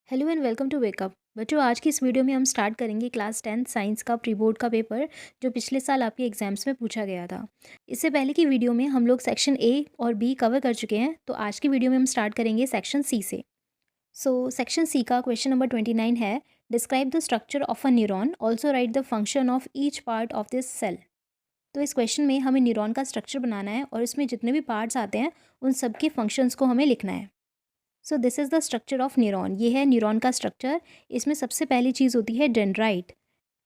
Hello and welcome to wake up. बच्चों, आज की इस वीडियो में हम स्टार्ट करेंगे क्लास 10th साइंस का प्री बोर्ड का पेपर जो पिछले साल आपके एग्जाम्स में पूछा गया था। इससे पहले की वीडियो में हम लोग सेक्शन ए और बी कवर कर चुके हैं, तो आज की वीडियो में हम स्टार्ट करेंगे सेक्शन सी से। सेक्शन सी का क्वेश्चन नंबर 29 है, describe the structure of a neuron, also write the function of each part of this cell. तो इस क्वेश्चन में हमें न्यूरॉन का स्ट्रक्चर बनाना है और इसमें जितने भी पार्ट्स आते हैं उन सबके फंक्शंस को हमें लिखना है। So this is the structure of neuron. ये है न्यूरॉन का स्ट्रक्चर। इसमें सबसे पहली चीज़ होती है डेंड्राइट।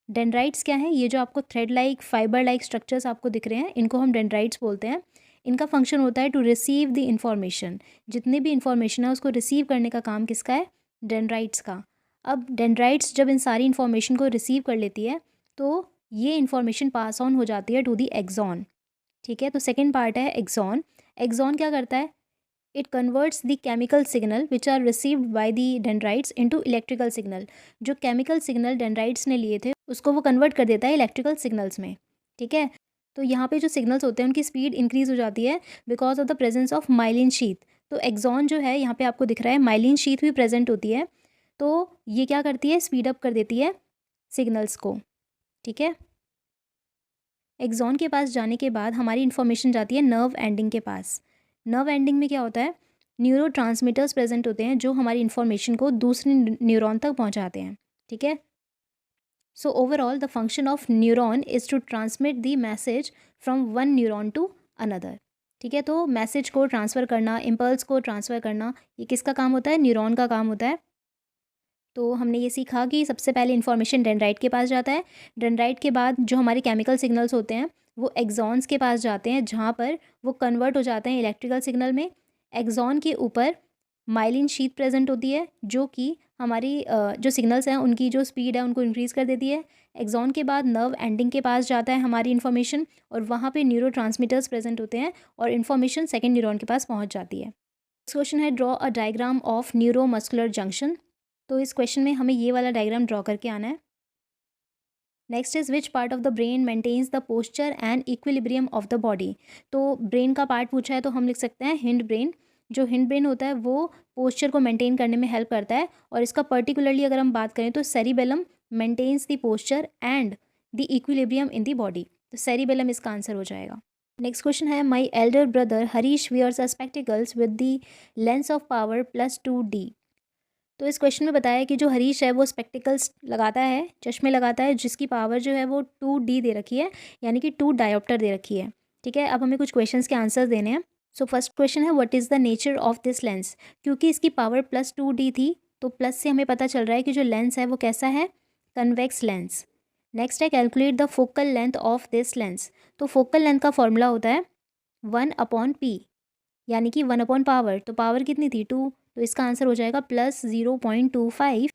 डेंड्राइट्स क्या हैं? ये जो आपको thread like fibre like structures आपको दिख रहे हैं, इनको हम डेंड्राइट्स बोलते हैं। इनका फंक्शन होता है टू रिसीव द इंफॉर्मेशन। जितने भी इंफॉर्मेशन है उसको रिसीव करने का काम किसका है? डेंड्राइट्स का। अब डेंड्राइट्स जब इन सारी इंफॉर्मेशन को रिसीव कर लेती है तो ये इंफॉर्मेशन पास ऑन हो जाती है टू द एक्सॉन। ठीक है, तो सेकेंड पार्ट है एक्सॉन। एक्सॉन क्या करता है? It converts the chemical signal which are received by the dendrites into electrical signal। जो chemical signal dendrites ने लिए थे उसको वो convert कर देता है electrical signals में। ठीक है, तो यहाँ पे जो signals होते हैं उनकी speed increase हो जाती है because of the presence of myelin sheath। तो एक्सॉन जो है यहाँ पे आपको दिख रहा है myelin sheath भी present होती है, तो ये क्या करती है? स्पीड अप कर देती है सिग्नल्स को। ठीक है, एक्सॉन के पास जाने के बाद हमारी इन्फॉर्मेशन जाती है नर्व एंडिंग के पास। नर्व एंडिंग में क्या होता है? न्यूरो ट्रांसमीटर्स प्रेजेंट होते हैं जो हमारी इन्फॉर्मेशन को दूसरे न्यूरॉन तक पहुंचाते हैं। ठीक है, so overall the function of neuron is to transmit the message from one neuron to another. ठीक है, तो मैसेज को ट्रांसफ़र करना, इम्पल्स को ट्रांसफ़र करना, ये किसका काम होता है? न्यूरॉन का काम होता है। तो हमने ये सीखा कि सबसे पहले इन्फॉर्मेशन डेंड्राइट के पास जाता है। डेंड्राइट के बाद जो हमारे केमिकल सिग्नल्स होते हैं वो एक्सॉन्स के पास जाते हैं, जहाँ पर वो कन्वर्ट हो जाते हैं इलेक्ट्रिकल सिग्नल में। एक्सॉन के ऊपर माइलिन शीथ प्रेजेंट होती है जो कि हमारी जो सिग्नल्स हैं उनकी जो स्पीड है उनको इंक्रीज़ कर देती है। एक्सॉन के बाद नर्व एंडिंग के पास जाता है हमारी इन्फॉर्मेशन, और वहाँ पे न्यूरो ट्रांसमीटर्स प्रेजेंट होते हैं और इन्फॉर्मेशन सेकेंड न्यूरॉन के पास पहुँच जाती है। नेक्स्ट क्वेश्चन है, draw a diagram of neuro muscular junction. तो इस क्वेश्चन में हमें ये वाला डायग्राम ड्रॉ करके आना है। Next is which part of the brain maintains the posture and equilibrium of the body. तो ब्रेन का पार्ट पूछा है तो हम लिख सकते हैं हिंड ब्रेन। जो हिंड ब्रेन होता है वो पोस्चर को मेंटेन करने में हेल्प करता है, और इसका पर्टिकुलरली अगर हम बात करें तो cerebellum maintains the posture and the equilibrium in the body. तो सेरिबेलम इसका आंसर हो जाएगा। नेक्स्ट क्वेश्चन है, my elder brother Harish wears a spectacles with the lens of power +2D। तो इस क्वेश्चन में बताया है कि जो हरीश है वो स्पेक्टिकल्स लगाता है, चश्मे लगाता है, जिसकी पावर जो है वो 2D दे रखी है, यानी कि 2 डायोप्टर दे रखी है। ठीक है, अब हमें कुछ क्वेश्चंस के आंसर्स देने हैं। सो फर्स्ट क्वेश्चन है, what is the nature of this lens. क्योंकि इसकी पावर +2D थी तो प्लस से हमें पता चल रहा है कि जो लेंस है वो कैसा है? Convex lens. नेक्स्ट है, calculate the focal length of this lens. तो फोकल लेंथ का फॉर्मूला होता है 1/p, यानी कि 1/पावर। तो पावर कितनी थी? 2, तो इसका आंसर हो जाएगा +0.25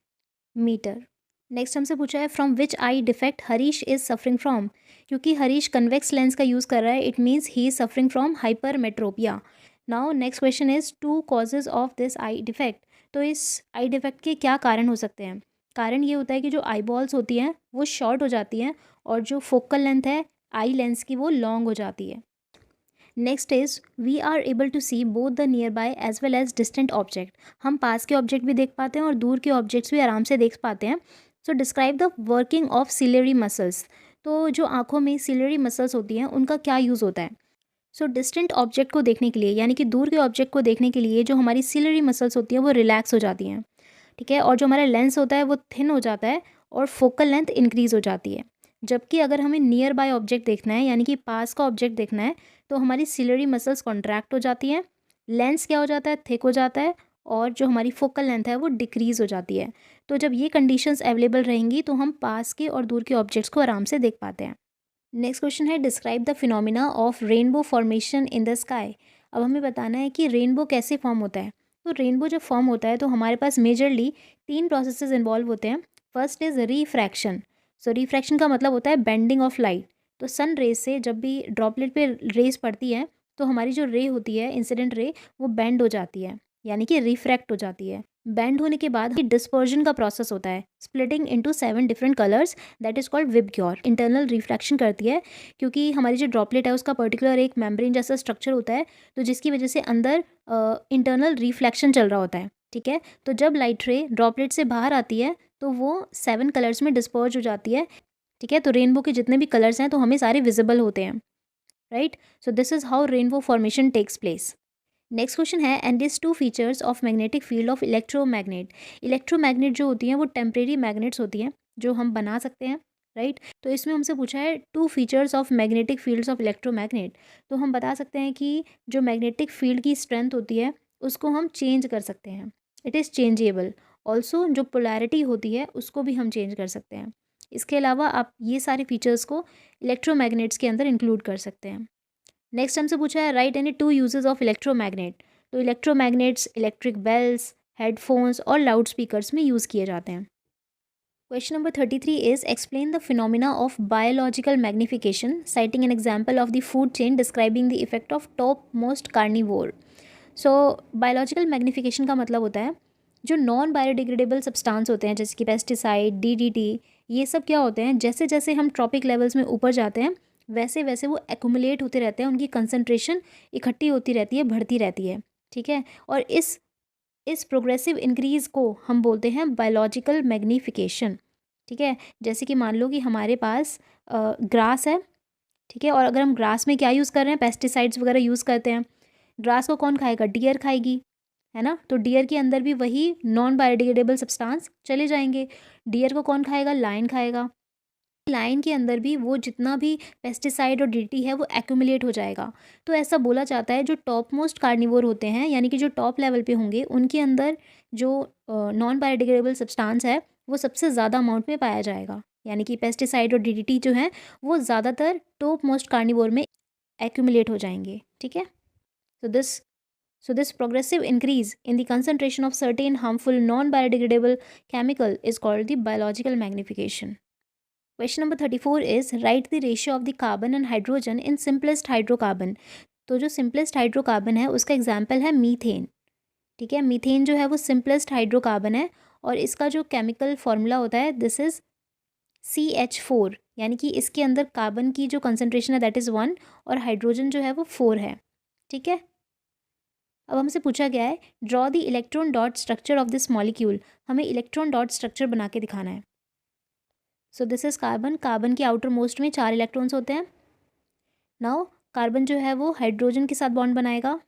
मीटर। नेक्स्ट हमसे पूछा है, from which eye defect Harish is suffering from. क्योंकि हरीश कन्वेक्स लेंस का यूज़ कर रहा है, it means he is suffering from hypermetropia. Now next question is, two causes of this eye defect. तो इस आई डिफेक्ट के क्या कारण हो सकते हैं? कारण ये होता है कि जो आई बॉल्स होती हैं वो शॉर्ट हो जाती हैं, और जो फोकल लेंथ है आई लेंस की वो लॉन्ग हो जाती है। Next is, we are able to see both the nearby as well as distant object. हम पास के ऑब्जेक्ट भी देख पाते हैं और दूर के ऑब्जेक्ट्स भी आराम से देख पाते हैं। So describe the working of ciliary muscles. तो जो आंखों में सिलेरी मसल्स होती हैं उनका क्या यूज़ होता है? सो डिस्टेंट ऑब्जेक्ट को देखने के लिए, यानी कि दूर के ऑब्जेक्ट को देखने के लिए, जो हमारी सिलेरी मसल्स होती हैं वो रिलैक्स हो जाती हैं। ठीक है, और जो हमारा लेंस होता है वो थिन हो जाता है और फोकल लेंथ इंक्रीज़ हो जाती है। जबकि अगर हमें नियर बाय ऑब्जेक्ट देखना है, यानी कि पास का ऑब्जेक्ट देखना है, तो हमारी सिलरी मसल्स कॉन्ट्रैक्ट हो जाती हैं, लेंस क्या हो जाता है? थिक हो जाता है, और जो हमारी फोकल लेंथ है वो डिक्रीज़ हो जाती है। तो जब ये कंडीशंस अवेलेबल रहेंगी तो हम पास के और दूर के ऑब्जेक्ट्स को आराम से देख पाते हैं। नेक्स्ट क्वेश्चन है, describe the phenomena of rainbow formation in the sky. अब हमें बताना है कि रेनबो कैसे फॉर्म होता है। तो रेनबो जब फॉर्म होता है तो हमारे पास मेजरली 3 प्रोसेसेस इन्वॉल्व होते हैं। First is refraction. So refraction का मतलब होता है बेंडिंग ऑफ लाइट। तो सन रेज से जब भी ड्रॉपलेट पे रेज पड़ती है तो हमारी जो रे होती है, इंसिडेंट रे, वो बेंड हो जाती है, यानी कि रिफ्रैक्ट हो जाती है। बेंड होने के बाद डिस्पर्जन का प्रोसेस होता है, splitting into 7 different colours, that is called VIBGYOR. Internal refraction करती है क्योंकि हमारी जो ड्रॉपलेट है उसका पर्टिकुलर एक मेम्ब्रेन जैसा स्ट्रक्चर होता है, तो जिसकी वजह से अंदर इंटरनल रिफ्लेक्शन चल रहा होता है। ठीक है। तो जब लाइट रे ड्रॉपलेट से बाहर आती है तो वो 7 कलर्स में डिस्पर्ज हो जाती है। ठीक है, तो रेनबो के जितने भी कलर्स हैं तो हमें सारे विजिबल होते हैं, right. So this is how rainbow formation takes place. Next question है, and this two features of magnetic field of electromagnet. Electromagnet जो होती हैं वो टेम्परेरी मैग्नेट्स होती हैं जो हम बना सकते हैं, राइट। तो इसमें हमसे पूछा है two features of magnetic fields of electromagnet. तो हम बता सकते हैं कि जो मैग्नेटिक फील्ड की स्ट्रेंथ होती है उसको हम चेंज कर सकते हैं, इट इज़ चेंजेबल। ऑल्सो जो पोलैरिटी होती है उसको भी हम चेंज कर सकते हैं। इसके अलावा आप ये सारे फीचर्स को इलेक्ट्रोमैग्नेट्स के अंदर इंक्लूड कर सकते हैं। नेक्स्ट हमसे पूछा है, right any two uses of electromagnet. तो इलेक्ट्रोमैग्नेट्स इलेक्ट्रिक बेल्स, हेडफोन्स और लाउड स्पीकर्स में यूज़ किए जाते हैं। Question number 33 is explain the phenomena of biological magnification citing an example of the food chain describing the effect of top most carnivore. So biological magnification का मतलब होता है जो नॉन बायोडिग्रेडेबल सब्सटेंस होते हैं जैसे कि पेस्टिसाइड, डीडीटी, ये सब क्या होते हैं, जैसे जैसे हम ट्रॉपिक लेवल्स में ऊपर जाते हैं वैसे वैसे वो एक्यूमुलेट होते रहते हैं, उनकी कंसंट्रेशन इकट्ठी होती रहती है, बढ़ती रहती है। ठीक है, और इस प्रोग्रेसिव इंक्रीज़ को हम बोलते हैं बायोलॉजिकल मैग्नीफिकेशन। ठीक है, जैसे कि मान लो कि हमारे पास ग्रास है, ठीक है, और अगर हम ग्रास में क्या यूज़ कर रहे हैं, पेस्टिसाइड्स वगैरह यूज़ करते हैं। ग्रास को कौन खाएगा, डियर खाएगी, है ना। तो डियर के अंदर भी वही नॉन बायोडिग्रेडेबल सब्सटेंस चले जाएंगे। डियर को कौन खाएगा, लायन खाएगा। लाइन के अंदर भी वो जितना भी पेस्टिसाइड और डीटी है वो एक्यूमुलेट हो जाएगा। तो ऐसा बोला जाता है जो टॉप मोस्ट कार्निवोर होते हैं यानी कि जो टॉप लेवल पे होंगे उनके अंदर जो नॉन बायोडिग्रेडेबल सब्सटेंस है वो सबसे ज़्यादा अमाउंट में पाया जाएगा, यानी कि पेस्टिसाइड और डीडीटी जो हैं वो ज़्यादातर टॉप मोस्ट कार्निवोर में एक्यूमुलेट हो जाएंगे। ठीक है, so this progressive increase in the concentration of certain harmful non biodegradable chemical is called the biological magnification. Question number 34 is right the ratio of the carbon and hydrogen in simplest hydrocarbon. तो जो simplest hydrocarbon है उसका example है methane. ठीक है, methane जो है वो सिंपलेस्ट हाइड्रोकार्बन है और इसका जो केमिकल फॉर्मूला होता है दिस इज CH4, यानी कि इसके अंदर कार्बन की जो कंसनट्रेशन है दैट इज़ 1 और हाइड्रोजन जो है वो 4 है। ठीक है, अब हमसे पूछा गया है draw the electron dot structure of this molecule. हमें इलेक्ट्रॉन डॉट स्ट्रक्चर बना के दिखाना है। So this is carbon. Carbon के आउटर मोस्ट में 4 इलेक्ट्रॉन्स होते हैं। नाउ कार्बन जो है वो हाइड्रोजन के साथ बॉन्ड बनाएगा।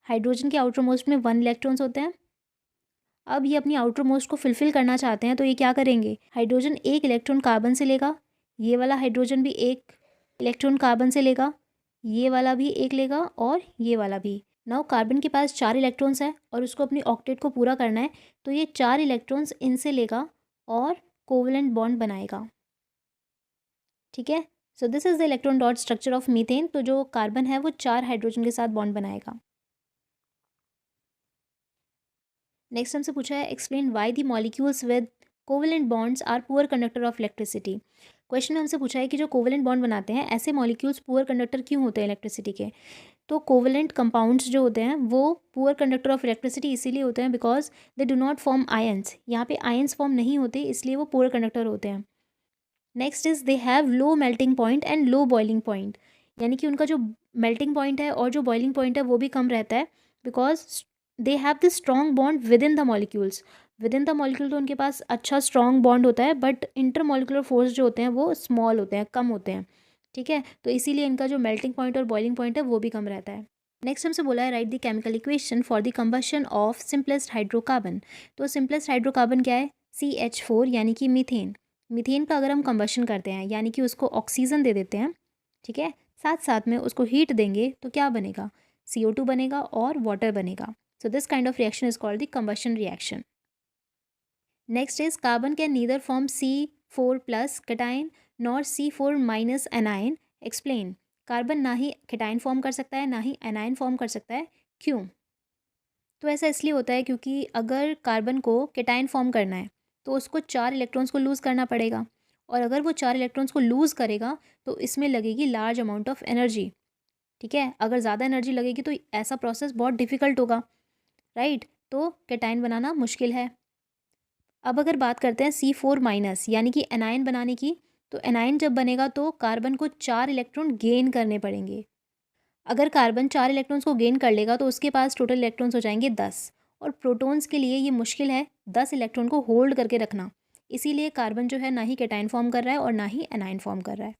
हाइड्रोजन के आउटर मोस्ट में 1 इलेक्ट्रॉन्स होते हैं। अब ये अपनी आउटर मोस्ट को फिलफिल करना चाहते हैं तो ये क्या करेंगे, हाइड्रोजन एक इलेक्ट्रॉन कार्बन से लेगा, ये वाला हाइड्रोजन भी एक इलेक्ट्रॉन कार्बन से लेगा, ये वाला भी एक लेगा और ये वाला भी। नाउ कार्बन के पास 4 इलेक्ट्रॉन्स है और उसको अपनी ऑक्टेट को पूरा करना है तो ये 4 इलेक्ट्रॉन्स इनसे लेगा और कोवलेंट बॉन्ड बनाएगा। ठीक है, so this is the electron dot structure of methane. तो जो कार्बन है वो 4 हाइड्रोजन के साथ बॉन्ड बनाएगा। नेक्स्ट हमसे पूछा है explain why the molecules with covalent bonds are poor conductor of electricity. Question में हमसे पूछा है कि जो कोवलेंट बॉन्ड बनाते हैं ऐसे मॉलिक्यूल्स पुअर कंडक्टर क्यों होते हैं इलेक्ट्रिसिटी के। तो कोवलेंट कंपाउंड्स जो होते हैं वो पुअर कंडक्टर ऑफ इलेक्ट्रिसिटी इसीलिए होते हैं because they do not form ions. यहाँ पे आयंस फॉर्म नहीं होते इसलिए वो पुअर कंडक्टर होते हैं। Next is they have low melting point and low boiling point, यानी कि उनका जो मेल्टिंग पॉइंट है और जो बॉइलिंग पॉइंट है वो भी कम रहता है because they have the strong bond with in the molecules. With in the molecule तो उनके पास अच्छा स्ट्रॉन्ग बॉन्ड होता है बट इंटर मॉलिकुलर फोर्स जो होते हैं वो स्मॉल होते हैं, कम होते हैं। ठीक है, तो इसीलिए इनका जो मेल्टिंग पॉइंट और बॉइलिंग पॉइंट है वो भी कम रहता है। नेक्स्ट हमसे बोला है right the chemical equation for the combustion of simplest hydrocarbon. तो सिंपलेस्ट हाइड्रोकार्बन क्या है, CH4 यानी कि मीथेन। मीथेन का अगर हम कंबशन करते हैं यानी कि उसको ऑक्सीजन दे देते हैं, ठीक है, साथ साथ में उसको हीट देंगे तो क्या बनेगा, CO2 बनेगा और वाटर बनेगा। So this kind of reaction is called the combustion reaction. Next is carbon can neither form C4 plus cation nor C4 minus A9. Explain. Carbon ना ही कैटाइन फॉर्म कर सकता है ना ही एनाइन फॉर्म कर सकता है, क्यों। तो ऐसा इसलिए होता है क्योंकि अगर कार्बन को कैटाइन फॉर्म करना है तो उसको 4 इलेक्ट्रॉन्स को लूज़ करना पड़ेगा और अगर वो 4 इलेक्ट्रॉन्स को लूज़ करेगा तो इसमें लगेगी लार्ज अमाउंट ऑफ एनर्जी। ठीक है, अगर ज़्यादा एनर्जी लगेगी तो ऐसा प्रोसेस बहुत डिफ़िकल्ट होगा, राइट। तो कैटाइन बनाना मुश्किल है। अब अगर बात करते हैं C4 माइनस यानी कि एनाइन बनाने की, तो एनाइन जब बनेगा तो कार्बन को 4 इलेक्ट्रॉन गेन करने पड़ेंगे। अगर कार्बन 4 इलेक्ट्रॉन्स को गेन कर लेगा तो उसके पास टोटल इलेक्ट्रॉन्स हो जाएंगे 10 और प्रोटॉन्स के लिए ये मुश्किल है 10 इलेक्ट्रॉन को होल्ड करके रखना, इसीलिए कार्बन जो है ना ही कैटायन फॉर्म कर रहा है और ना ही एनायन फॉर्म कर रहा है।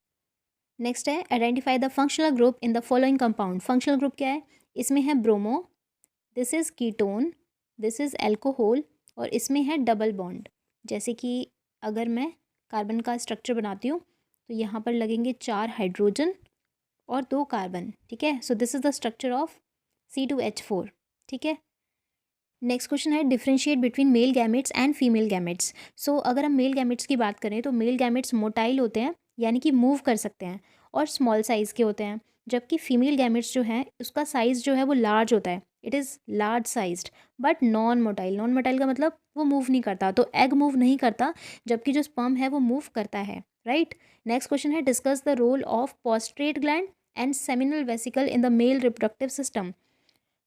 नेक्स्ट है identify the functional group in the following compound. Functional group क्या है? इसमें है bromo, this is ketone, this is alcohol और इसमें है डबल बॉन्ड। जैसे कि अगर मैं कार्बन का स्ट्रक्चर बनाती हूँ तो यहाँ पर लगेंगे 4 हाइड्रोजन और 2 कार्बन, ठीक है। So this is the structure of C2H4, ठीक है। नेक्स्ट क्वेश्चन है differentiate between male gametes and female gametes. So अगर हम मेल गैमेट्स की बात करें तो मेल गैमेट्स मोटाइल होते हैं, यानी कि मूव कर सकते हैं और स्मॉल साइज़ के होते हैं, जबकि फीमेल गैमेट्स जो हैं उसका साइज़ जो है वो लार्ज होता है, it is large sized but non motile. Non motile का मतलब वो मूव नहीं करता, तो एग मूव नहीं करता, जबकि जो स्पर्म है वो मूव करता है, राइट। नेक्स्ट क्वेश्चन है discuss the role of prostate gland and seminal vesicle in the male reproductive system.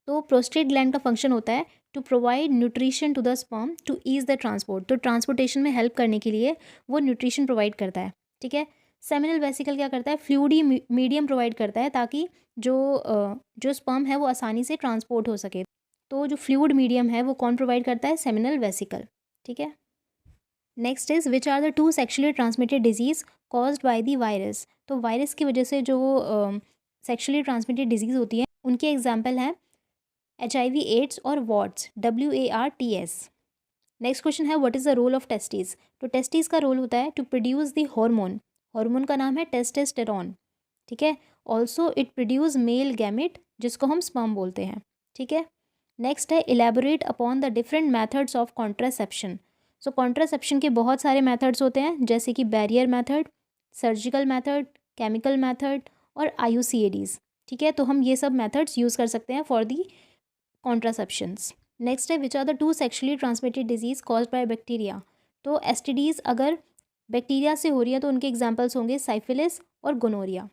तो प्रोस्टेट ग्लैंड का फंक्शन होता है to provide nutrition to the sperm to ease the transport. तो transportation में help करने के लिए वो न्यूट्रिशन प्रोवाइड करता है, ठीक है। सेमिनल वेसिकल क्या करता है? फ्लूइडी मीडियम प्रोवाइड करता है ताकि जो स्पर्म है वो आसानी से ट्रांसपोर्ट हो सके। तो जो फ्लूइड मीडियम है वो कौन प्रोवाइड करता है? सेमिनल वेसिकल, ठीक है। Next is which are the 2 sexually transmitted disease caused by the virus. तो वायरस की वजह से जो सेक्शुअली ट्रांसमिटेड डिजीज़ होती है उनके एग्जाम्पल हैं HIV एड्स और वॉट्स, WARTS। नेक्स्ट क्वेश्चन है what is the role of testis. तो टेस्टिस का रोल होता है to produce the hormone, hormone का नाम है टेस्टोस्टेरोन, ठीक है। Also it produce male gamete जिसको हम स्पर्म बोलते हैं, ठीक है। नेक्स्ट है elaborate upon the different methods of contraception. So contraception के बहुत सारे मेथड्स होते हैं, जैसे कि barrier method, surgical method, chemical method और IUCADs, ठीक है। तो हम ये सब मेथड्स यूज़ कर सकते हैं फॉर दी कॉन्ट्रासेप्शंस। नेक्स्ट है which are the 2 sexually transmitted disease caused by bacteria. तो STDs अगर बैक्टीरिया से हो रही है तो उनके एग्जाम्पल्स होंगे साइफिलिस और गोनोरिया।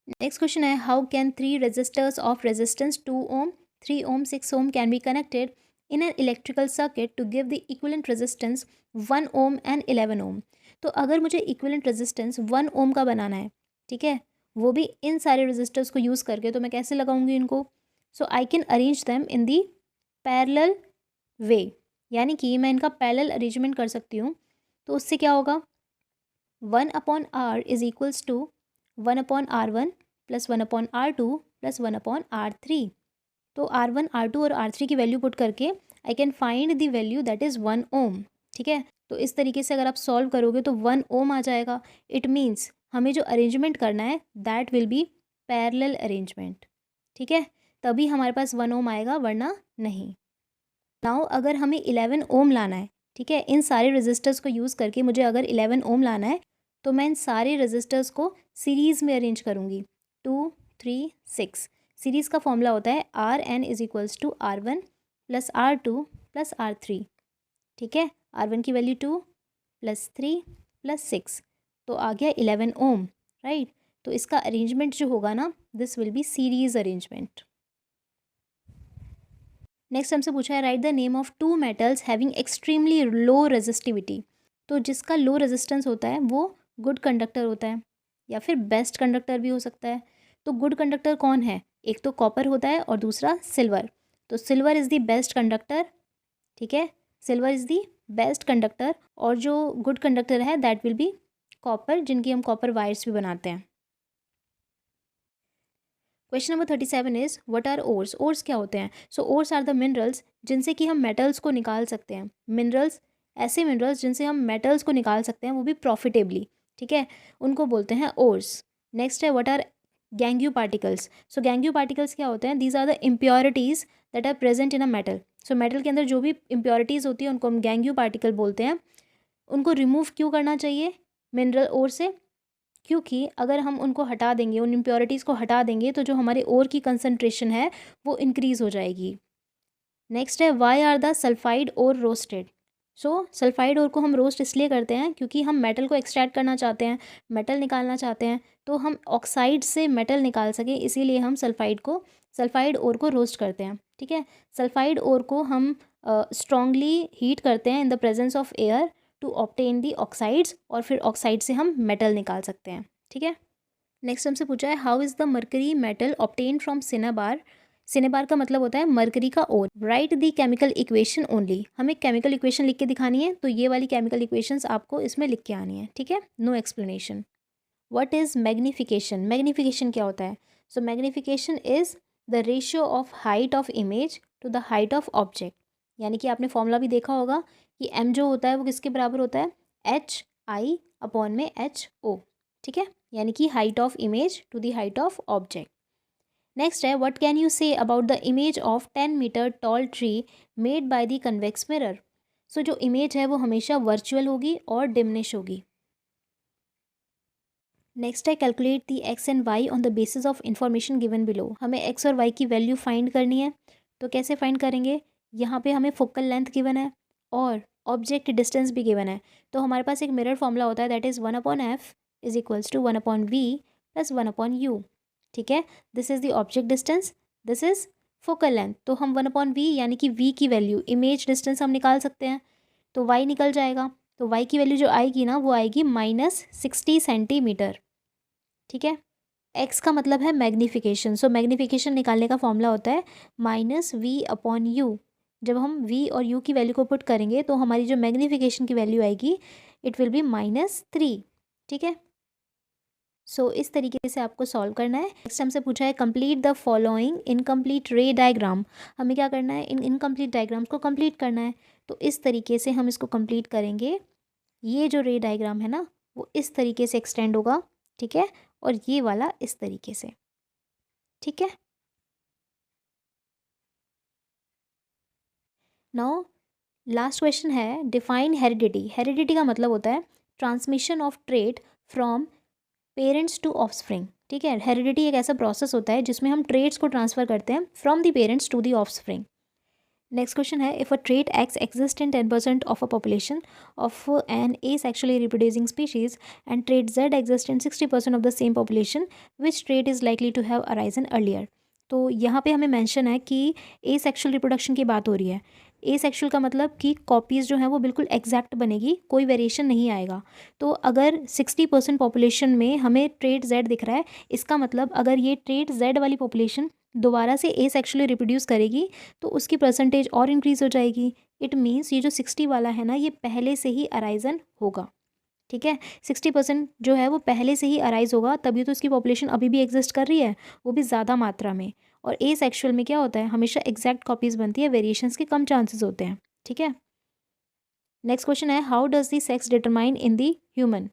नेक्स्ट क्वेश्चन है how can 3 resistors of resistance 2 ohm, 3 ohm, 6 ohm can be connected in an electrical circuit to give the equivalent resistance 1 ohm and 11 ohm. तो अगर मुझे इक्विवेलेंट रेजिस्टेंस 1 ओम का बनाना है, ठीक है, वो भी इन सारे रेजिस्टर्स को यूज़ करके, तो मैं कैसे लगाऊंगी इनको? So I can arrange them in the parallel way, यानी कि मैं इनका पैरेलल अरेंजमेंट कर सकती हूँ। तो उससे क्या होगा? 1/R is equals to 1/R1 plus 1/R2 plus 1/R3। तो R1, R2 और R3 की वैल्यू पुट करके I can find the value that is 1 ओम, ठीक है। तो इस तरीके से अगर आप सॉल्व करोगे तो 1 ओम आ जाएगा। इट मीन्स हमें जो अरेंजमेंट करना है that will B parallel arrangement, ठीक है, तभी हमारे पास 1 ओम आएगा, वरना नहीं। नाउ अगर हमें 11 ओम लाना है, ठीक है, इन सारे रेजिस्टर्स को यूज़ करके मुझे अगर 11 ओम लाना है तो मैं इन सारे रेजिस्टर्स को सीरीज़ में अरेंज करूँगी 2, 3, 6। सीरीज़ का फॉर्मूला होता है RN is equals to R1 plus R2 plus R3, ठीक है। R1 की वैल्यू 2 प्लस 3 प्लस 6, तो आ गया 11 ओम, राइट। तो इसका अरेंजमेंट जो होगा ना, this will be series arrangement. Next हमसे पूछा है right the name of 2 metals having extremely low resistivity. तो जिसका लो रेजिस्टेंस होता है वो गुड कंडक्टर होता है, या फिर बेस्ट कंडक्टर भी हो सकता है। तो गुड कंडक्टर कौन है? एक तो कॉपर होता है और दूसरा सिल्वर। तो silver is the best conductor, ठीक है, silver is the best conductor. और जो गुड कंडक्टर है दैट विल बी कॉपर, जिनकी हम कॉपर वायर्स भी बनाते हैं। Question number 37 is what are ores. Ores क्या होते हैं? So ores are the minerals जिनसे कि हम मेटल्स को निकाल सकते हैं। मिनरल्स, ऐसे मिनरल्स जिनसे हम मेटल्स को निकाल सकते हैं, वो भी प्रॉफिटेबली, ठीक है, उनको बोलते हैं ओर्स। नेक्स्ट है what are gangue particles. So gangue particles क्या होते हैं? These are the impurities that are present in a metal. So metal के अंदर जो भी इम्प्योरिटीज़ होती है उनको हम गैंग्यू पार्टिकल बोलते हैं। उनको रिमूव क्यों करना चाहिए मिनरल ओर से? क्योंकि अगर हम उनको हटा देंगे, उन इम्प्योरिटीज़ को हटा देंगे, तो जो हमारे ओर की कंसनट्रेशन है वो इंक्रीज़ हो जाएगी। नेक्स्ट है वाई आर द सल्फाइड और रोस्टेड। सो सल्फाइड और को हम रोस्ट इसलिए करते हैं क्योंकि हम मेटल को एक्सट्रैक्ट करना चाहते हैं, मेटल निकालना चाहते हैं, तो हम ऑक्साइड से मेटल निकाल सकें, इसीलिए हम सल्फाइड और को रोस्ट करते हैं, ठीक है। सल्फाइड और को हम स्ट्रॉन्गली हीट करते हैं in the presence of air to obtain the oxides, और फिर ऑक्साइड से हम मेटल निकाल सकते हैं, ठीक है। नेक्स्ट हमसे पूछा है how is the mercury metal obtain from cinnabar cinnabar का मतलब होता है मरकरी का ore. Write the chemical equation only, हमें केमिकल इक्वेशन लिख के दिखानी है, तो ये वाली केमिकल इक्वेशंस आपको इसमें लिख के आनी है, ठीक है, no explanation. What is magnification? Magnification क्या होता है? So magnification is the ratio of height of image to the height of object. यानी कि आपने फॉर्मूला भी देखा होगा कि एम जो होता है वो किसके बराबर होता है, एच आई अपॉन में एच ओ, ठीक है, यानी कि height of image to the height of object. Next है, what can you say about the image of 10 metre tall tree made by the convex mirror? So जो image है वो हमेशा वर्चुअल होगी और डिमिनिश होगी। नेक्स्ट है, calculate the x and y on the basis of information given below. हमें x और वाई की वैल्यू फाइंड करनी है, तो कैसे फाइंड करेंगे? यहाँ पे हमें फोकल लेंथ गिवन है और ऑब्जेक्ट डिस्टेंस भी गिवन है, तो हमारे पास एक मिरर फॉर्मूला होता है, that is 1/f is equals to 1/v plus 1/u, ठीक है। This is the object distance, this is focal length, तो हम 1/v यानी कि v की वैल्यू, इमेज डिस्टेंस हम निकाल सकते हैं, तो y निकल जाएगा, तो y की वैल्यू जो आएगी ना वो आएगी -60 सेंटीमीटर, ठीक है। x का मतलब है मैग्नीफिकेशन, सो मैग्नीफिकेशन निकालने का फॉर्मूला होता है -v/u। जब हम v और u की वैल्यू को पुट करेंगे तो हमारी जो मैग्नीफिकेशन की वैल्यू आएगी इट विल बी -3, ठीक है। सो इस तरीके से आपको सॉल्व करना है। नेक्स्ट हमसे पूछा है, कंप्लीट द फॉलोइंग इनकम्प्लीट रे डायग्राम। हमें क्या करना है, इन इनकम्प्लीट डायग्राम्स को कंप्लीट करना है, तो इस तरीके से हम इसको कंप्लीट करेंगे। ये जो रे डायग्राम है ना वो इस तरीके से एक्सटेंड होगा, ठीक है, और ये वाला इस तरीके से, ठीक है। नाउ लास्ट क्वेश्चन है, डिफाइन हेरिडिटी। हेरिडिटी का मतलब होता है transmission of trait from parents to offspring, ठीक है। हेरिडिटी एक ऐसा प्रोसेस होता है जिसमें हम ट्रेट्स को ट्रांसफ़र करते हैं from the parents to the offspring. Next question है, if a trait X exist in 10% of a population of an a sexually reproducing species and trait Z exist in 60% of the same population, which trait is likely to have arisen earlier. तो यहाँ पे हमें mention है कि ए sexual reproduction की बात हो रही है। ए सेक्शुअल का मतलब कि कॉपीज़ जो हैं वो बिल्कुल एग्जैक्ट बनेगी, कोई वेरिएशन नहीं आएगा। तो अगर 60% पॉपुलेशन में हमें ट्रेट जेड दिख रहा है, इसका मतलब अगर ये ट्रेट जेड वाली पॉपुलेशन दोबारा से ए सेक्शुअली रिप्रोड्यूस करेगी तो उसकी परसेंटेज और इंक्रीज़ हो जाएगी। इट मीन्स ये जो 60 वाला है ना ये पहले से ही अराइजन होगा, ठीक है। 60% जो है वो पहले से ही अराइज होगा, तभी तो इसकी पॉपुलेशन अभी भी एग्जिस्ट कर रही है, वो भी ज़्यादा मात्रा में। और ए सेक्शुअल में क्या होता है, हमेशा एग्जैक्ट कॉपीज़ बनती है, वेरिएशंस के कम चांसेस होते हैं, ठीक है। नेक्स्ट क्वेश्चन है, how does the sex determine in the human.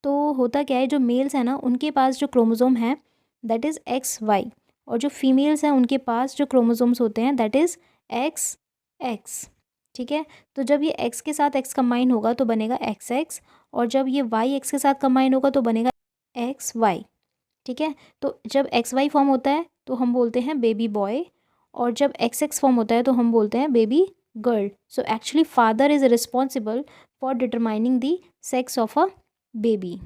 तो होता क्या है, जो मेल्स हैं ना उनके पास जो क्रोमोजोम है दैट इज़ XY, और जो फीमेल्स हैं उनके पास जो क्रोमोजोम्स होते हैं दैट इज़ XX, ठीक है। तो जब ये X के साथ X कंबाइन होगा तो बनेगा XX, और जब ये Y X के साथ कंबाइन होगा तो बनेगा XY, ठीक है। तो जब XY फॉर्म होता है तो हम बोलते हैं बेबी बॉय, और जब XX फॉर्म होता है तो हम बोलते हैं baby girl. So actually father is responsible for determining the sex of a baby.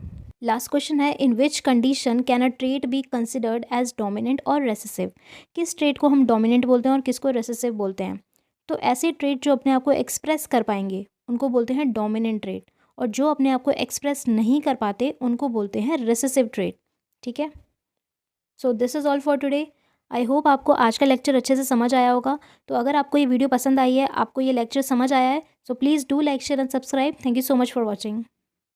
Last question है, in which condition can a trait be considered as dominant और रेसेसिव। किस ट्रेट को हम डोमिनेंट बोलते हैं और किसको रेसेसिव बोलते हैं। तो ऐसे ट्रेट जो अपने आप को एक्सप्रेस कर पाएंगे उनको बोलते हैं डोमिनेंट ट्रेट, और जो अपने आप को एक्सप्रेस नहीं कर पाते उनको बोलते हैं रेसेसिव ट्रेट, ठीक है। So this is all for today. I hope आपको आज का लेक्चर अच्छे से समझ आया होगा। तो अगर आपको ये वीडियो पसंद आई है, आपको ये लेक्चर समझ आया है, so please do like share and subscribe. Thank you so much for watching.